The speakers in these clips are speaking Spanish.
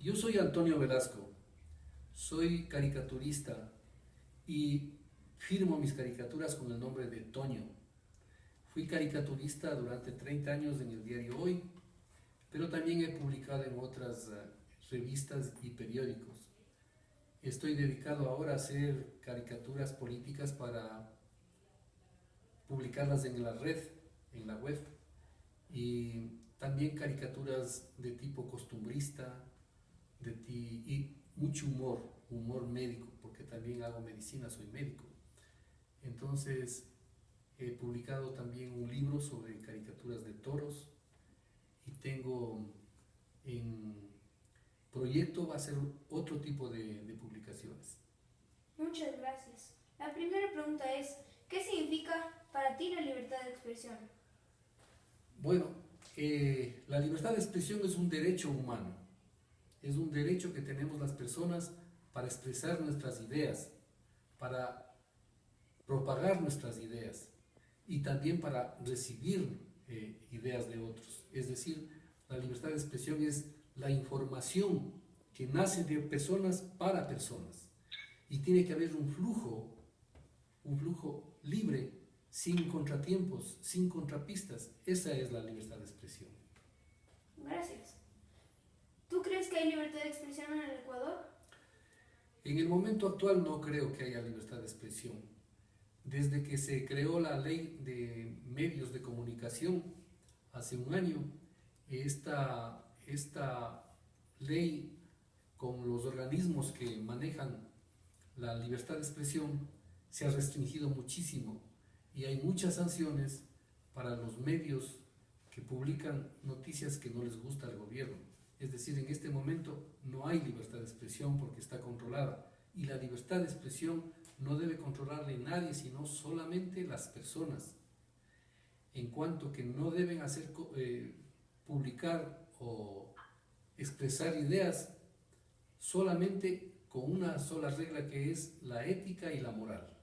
Yo soy Antonio Velasco, soy caricaturista y firmo mis caricaturas con el nombre de Toño. Fui caricaturista durante 30 años en el diario Hoy, pero también he publicado en otras revistas y periódicos. Estoy dedicado ahora a hacer caricaturas políticas para publicarlas en la red, en la web, y también caricaturas de tipo costumbrista, y mucho humor, humor médico, porque también hago medicina, soy médico. Entonces, he publicado también un libro sobre caricaturas de toros y tengo en proyecto va a ser otro tipo de publicaciones. Muchas gracias. La primera pregunta es, ¿qué significa para ti la libertad de expresión? Bueno, la libertad de expresión es un derecho humano, es un derecho que tenemos las personas para expresar nuestras ideas, para propagar nuestras ideas y también para recibir ideas de otros. Es decir, la libertad de expresión es la información que nace de personas para personas y tiene que haber un flujo libre, sin contratiempos, sin contrapistas. Esa es la libertad de expresión. Gracias. ¿Tú crees que hay libertad de expresión en el Ecuador? En el momento actual no creo que haya libertad de expresión. Desde que se creó la ley de medios de comunicación hace un año, esta ley con los organismos que manejan la libertad de expresión se ha restringido muchísimo y hay muchas sanciones para los medios que publican noticias que no les gusta al gobierno. Es decir, en este momento no hay libertad de expresión porque está controlada y la libertad de expresión no debe controlarle nadie sino solamente las personas, en cuanto que no deben publicar o expresar ideas solamente con una sola regla que es la ética y la moral.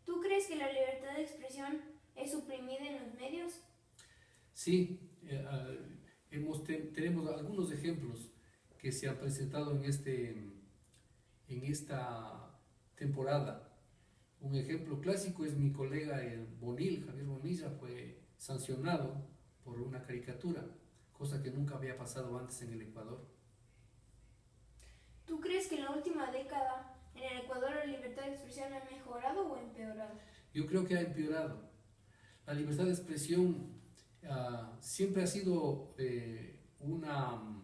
¿Tú crees que la libertad de expresión es suprimida en los medios? Sí, tenemos algunos ejemplos que se han presentado en esta temporada. Un ejemplo clásico es mi colega Javier Bonilla, fue sancionado por una caricatura, cosa que nunca había pasado antes en el Ecuador. ¿Tú crees que en la última década en el Ecuador la libertad de expresión ha mejorado o empeorado? Yo creo que ha empeorado. La libertad de expresión siempre ha sido una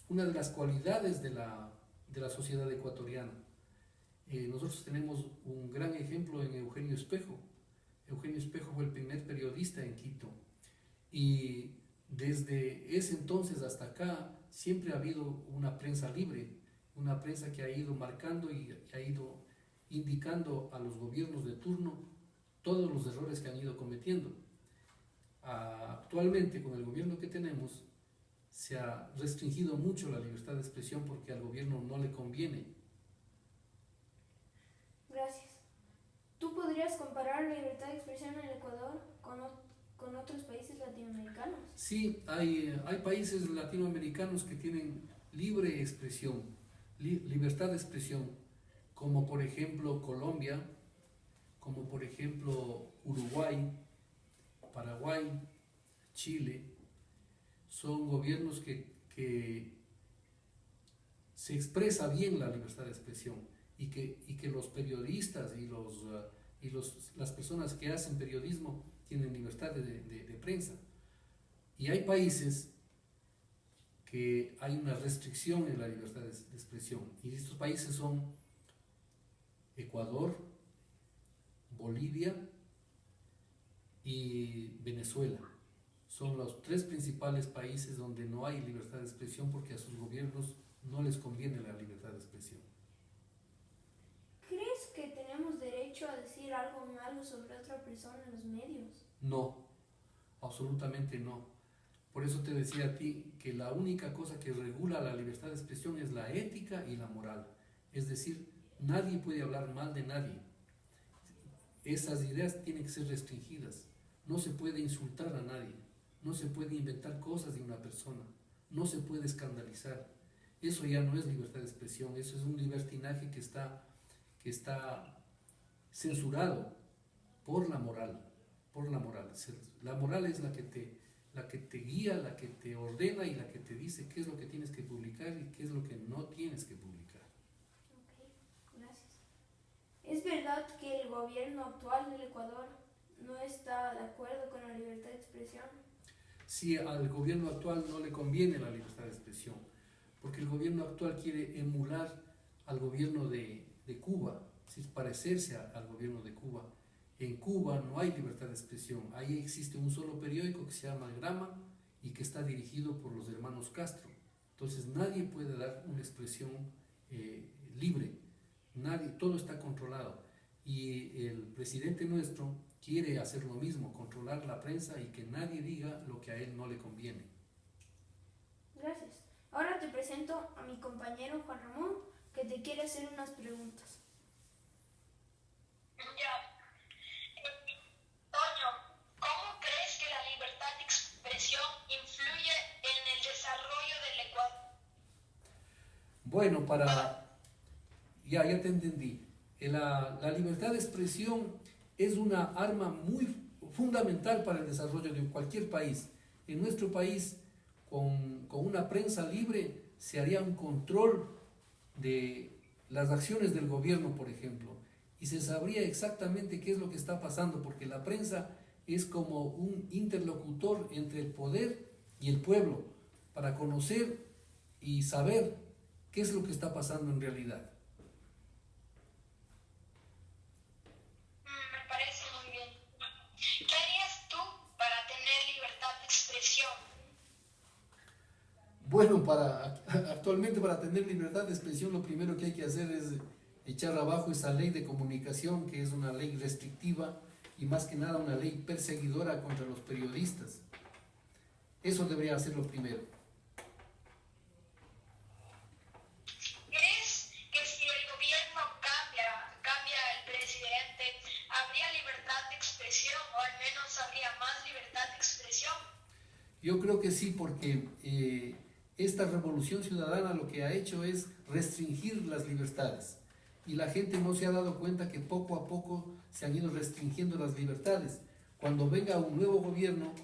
de las cualidades de la sociedad ecuatoriana. Nosotros tenemos un gran ejemplo en Eugenio Espejo. Eugenio Espejo fue el primer periodista en Quito y desde ese entonces hasta acá siempre ha habido una prensa libre, una prensa que ha ido marcando y ha ido indicando a los gobiernos de turno todos los errores que han ido cometiendo. Actualmente, con el gobierno que tenemos, se ha restringido mucho la libertad de expresión porque al gobierno no le conviene. Gracias. ¿Tú podrías comparar la libertad de expresión en el Ecuador con otros países latinoamericanos? Sí, hay países latinoamericanos que tienen libre expresión, libertad de expresión, como por ejemplo Colombia, como por ejemplo Uruguay, Paraguay, Chile. Son gobiernos que se expresa bien la libertad de expresión y que los periodistas y las personas que hacen periodismo tienen libertad de prensa. Y hay países que hay una restricción en la libertad de expresión. Y estos países son Ecuador, Bolivia y Venezuela. Son los tres principales países donde no hay libertad de expresión porque a sus gobiernos no les conviene la libertad de expresión. ¿Crees que tenemos derecho a decir algo malo sobre otra persona en los medios? No, absolutamente no. Por eso te decía a ti que la única cosa que regula la libertad de expresión es la ética y la moral. Es decir, nadie puede hablar mal de nadie. Esas ideas tienen que ser restringidas. No se puede insultar a nadie. No se puede inventar cosas de una persona. no se puede escandalizar. Eso ya no es libertad de expresión, eso es un libertinaje que está censurado por la moral, por la moral. La moral es la que te guía, la que te ordena y la que te dice qué es lo que tienes que publicar y qué es lo que no tienes que publicar. Ok, gracias. ¿Es verdad que el gobierno actual del Ecuador no está de acuerdo con la libertad de expresión? Sí, al gobierno actual no le conviene la libertad de expresión, porque el gobierno actual quiere emular al gobierno de Cuba, es parecerse al gobierno de Cuba. En Cuba no hay libertad de expresión, ahí existe un solo periódico que se llama El Grama y que está dirigido por los hermanos Castro. Entonces nadie puede dar una expresión libre, nadie, todo está controlado. Y el presidente nuestro quiere hacer lo mismo, controlar la prensa y que nadie diga lo que a él no le conviene. Gracias. Ahora te presento a mi compañero Juan Ramón, que te quiere hacer unas preguntas. Ya. Toño, ¿cómo crees que la libertad de expresión influye en el desarrollo del Ecuador? Bueno, ya te entendí. La libertad de expresión es una arma muy fundamental para el desarrollo de cualquier país. En nuestro país, con una prensa libre, se haría un control de las acciones del gobierno, por ejemplo, y se sabría exactamente qué es lo que está pasando, porque la prensa es como un interlocutor entre el poder y el pueblo, para conocer y saber qué es lo que está pasando en realidad. Me parece muy bien. ¿Qué harías tú para tener libertad de expresión? Bueno, actualmente para tener libertad de expresión lo primero que hay que hacer es echar abajo esa ley de comunicación, que es una ley restrictiva y más que nada una ley perseguidora contra los periodistas. Eso debería ser lo primero. ¿Crees que si el gobierno cambia el presidente, habría libertad de expresión o al menos habría más libertad de expresión? Yo creo que sí, porque esta revolución ciudadana lo que ha hecho es restringir las libertades. Y la gente no se ha dado cuenta que poco a poco se han ido restringiendo las libertades. Cuando venga un nuevo gobierno,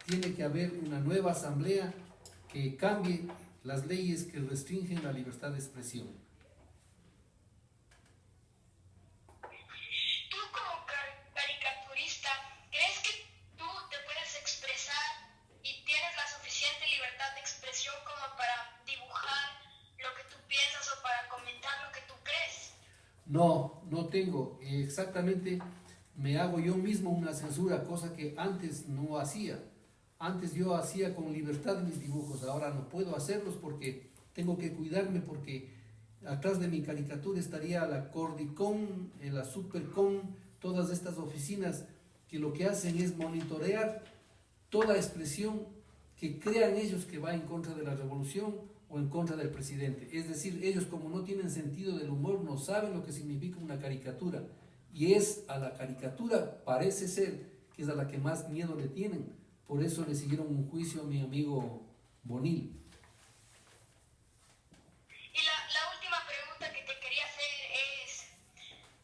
tiene que haber una nueva asamblea que cambie las leyes que restringen la libertad de expresión. Tú como caricaturista, ¿crees que tú te puedes expresar y tienes la suficiente libertad de expresión como para dibujar lo que tú piensas o para comentar lo que tú crees? No, no tengo. Exactamente me hago yo mismo una censura, cosa que antes no hacía. Antes yo hacía con libertad mis dibujos, ahora no puedo hacerlos porque tengo que cuidarme, porque atrás de mi caricatura estaría la Cordicom, la Supercom, todas estas oficinas que lo que hacen es monitorear toda expresión que crean ellos que va en contra de la revolución o en contra del presidente. Es decir, ellos como no tienen sentido del humor, no saben lo que significa una caricatura. Y es a la caricatura, parece ser, que es a la que más miedo le tienen. Por eso le siguieron un juicio a mi amigo Bonil. Y la última pregunta que te quería hacer es,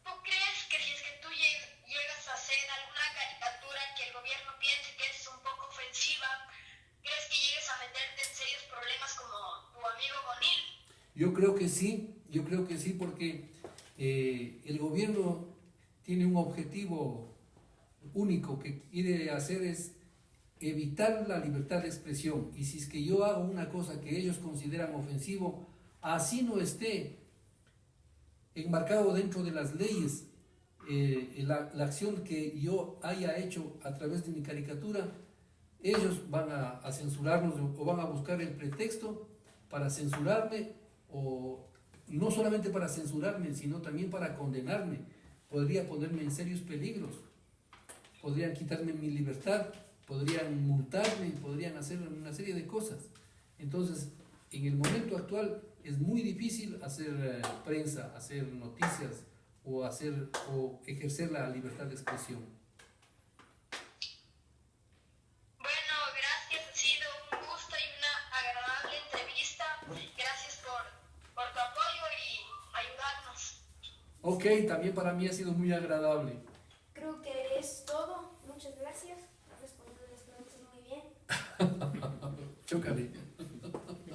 ¿tú crees que si es que tú llegas a hacer alguna caricatura que el gobierno piense que es un poco ofensiva, crees que llegues a meterte en serios problemas como tu amigo Bonil? Yo creo que sí, porque el gobierno tiene un objetivo único que quiere hacer es evitar la libertad de expresión. Y si es que yo hago una cosa que ellos consideran ofensivo, así no esté enmarcado dentro de las leyes, la acción que yo haya hecho a través de mi caricatura, ellos van a censurarnos o van a buscar el pretexto para censurarme, o no solamente para censurarme, sino también para condenarme. Podría ponerme en serios peligros, podrían quitarme mi libertad, podrían multarme, podrían hacer una serie de cosas. Entonces, en el momento actual es muy difícil hacer prensa, hacer noticias o ejercer la libertad de expresión. Bueno, gracias, ha sido un gusto y una agradable Ok, también para mí ha sido muy agradable. Creo que es todo. Muchas gracias. Has respondido las preguntas muy bien. Chócale.